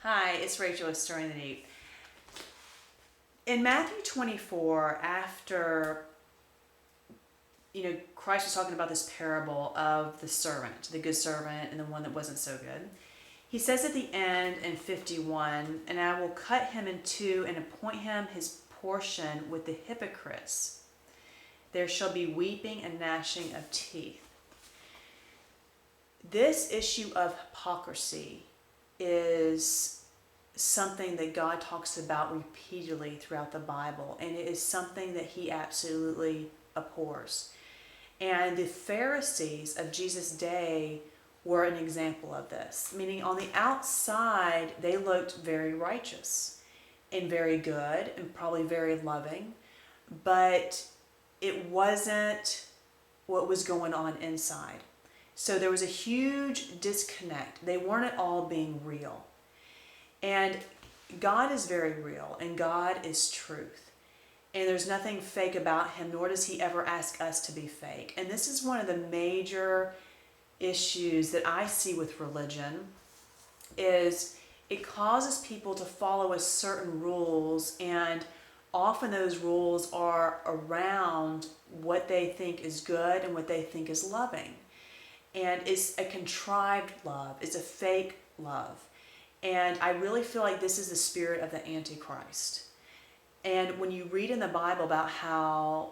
Hi, it's Rachel with Stirring the Deep. In Matthew 24, after Christ was talking about this parable of the servant, the good servant and the one that wasn't so good, he says at the end in 51, "And I will cut him in two and appoint him his portion with the hypocrites. There shall be weeping and gnashing of teeth." This issue of hypocrisy is something that God talks about repeatedly throughout the Bible, and it is something that he absolutely abhors. And the Pharisees of Jesus' day were an example of this, meaning on the outside they looked very righteous and very good and probably very loving, but it wasn't what was going on inside. So there was a huge disconnect. They weren't at all being real. And God is very real, and God is truth. And there's nothing fake about him, nor does he ever ask us to be fake. And this is one of the major issues that I see with religion, is it causes people to follow a certain rules, and often those rules are around what they think is good and what they think is loving. And it's a contrived love. It's a fake love. And I really feel like this is the spirit of the Antichrist. And when you read in the Bible about how,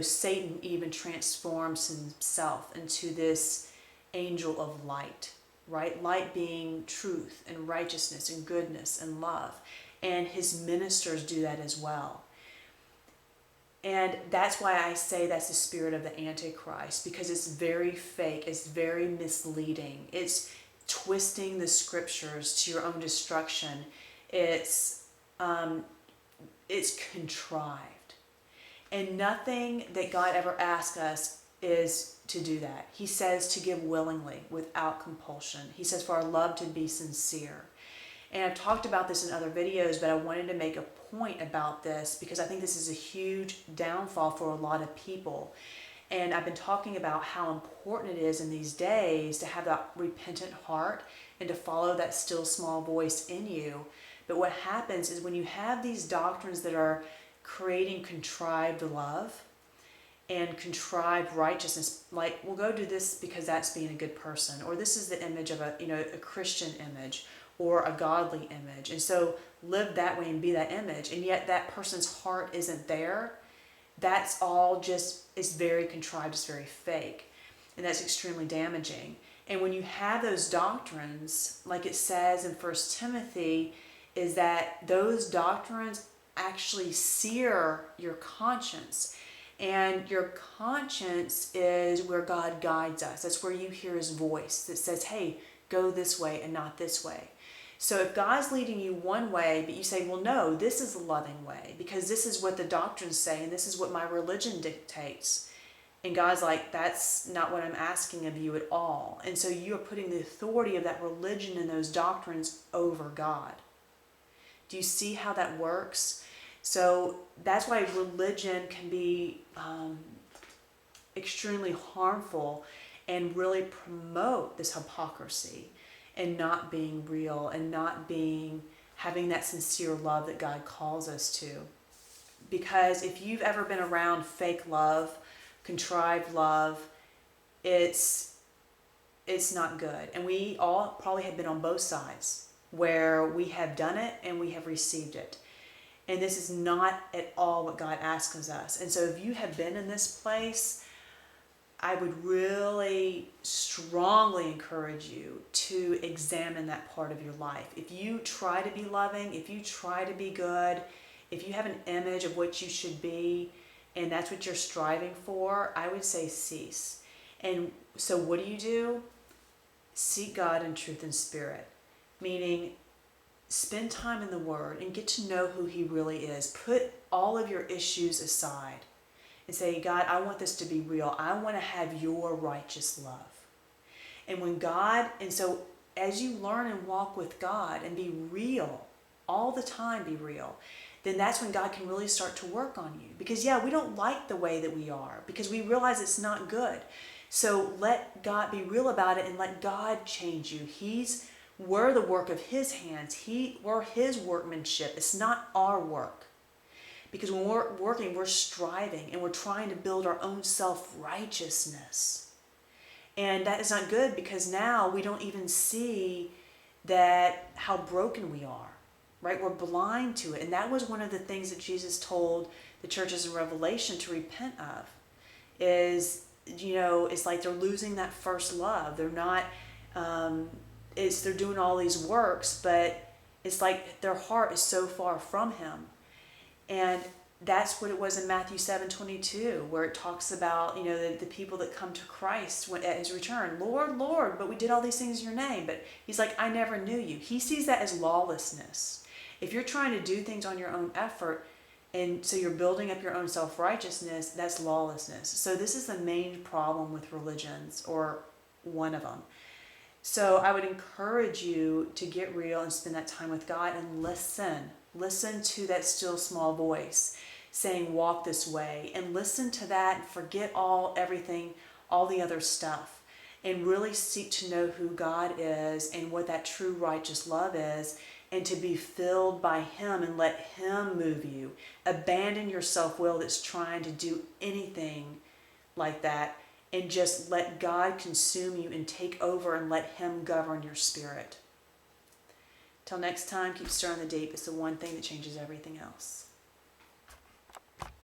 Satan even transforms himself into this angel of light, right? Light being truth and righteousness and goodness and love. And his ministers do that as well. And that's why I say that's the spirit of the Antichrist, because it's very fake, it's very misleading, it's twisting the scriptures to your own destruction. It's contrived. And nothing that God ever asks us is to do that. He says to give willingly, without compulsion. He says for our love to be sincere. And I've talked about this in other videos, but I wanted to make a point about this because I think this is a huge downfall for a lot of people. And I've been talking about how important it is in these days to have that repentant heart and to follow that still small voice in you. But what happens is when you have these doctrines that are creating contrived love and contrived righteousness, like, we'll go do this because that's being a good person, or this is the image of a Christian image or a godly image, and so live that way and be that image, and yet that person's heart isn't there. That's all just, it's very contrived, it's very fake, and that's extremely damaging. And when you have those doctrines, like it says in 1 Timothy, is that those doctrines actually sear your conscience. And your conscience is where God guides us. That's where you hear his voice that says, hey, go this way and not this way. So if God's leading you one way, but you say, well, no, this is the loving way because this is what the doctrines say and this is what my religion dictates. And God's like, that's not what I'm asking of you at all. And so you're putting the authority of that religion and those doctrines over God. Do you see how that works? So that's why religion can be extremely harmful and really promote this hypocrisy and not being real and not having that sincere love that God calls us to. Because if you've ever been around fake love, contrived love, it's not good. And we all probably have been on both sides where we have done it and we have received it. And this is not at all what God asks of us. And so if you have been in this place, I would really strongly encourage you to examine that part of your life. If you try to be loving, if you try to be good, if you have an image of what you should be, and that's what you're striving for, I would say cease. And so what do? Seek God in truth and spirit, meaning spend time in the Word and get to know who he really is. Put all of your issues aside and say, God, I want this to be real. I want to have your righteous love. And so as you learn and walk with God and be real, all the time be real, then that's when God can really start to work on you. Because we don't like the way that we are because we realize it's not good. So let God be real about it and let God change you. He's We're the work of his hands. We're his workmanship. It's not our work. Because when we're working, we're striving and we're trying to build our own self-righteousness. And that is not good, because now we don't even see that how broken we are, right? We're blind to it. And that was one of the things that Jesus told the churches in Revelation to repent of, is, it's like they're losing that first love. They're not, they're doing all these works, but it's like their heart is so far from him. And that's what it was in Matthew 7:22, where it talks about, the people that come to Christ at his return. Lord, Lord, but we did all these things in your name. But he's like, I never knew you. He sees that as lawlessness. If you're trying to do things on your own effort, and so you're building up your own self-righteousness, that's lawlessness. So this is the main problem with religions, or one of them. So I would encourage you to get real and spend that time with God and listen. Listen to that still small voice saying, walk this way, and listen to that and forget everything, all the other stuff, and really seek to know who God is and what that true righteous love is, and to be filled by him and let him move you. Abandon your self-will that's trying to do anything like that, and just let God consume you and take over, and let him govern your spirit. Till next time, keep stirring the deep. It's the one thing that changes everything else.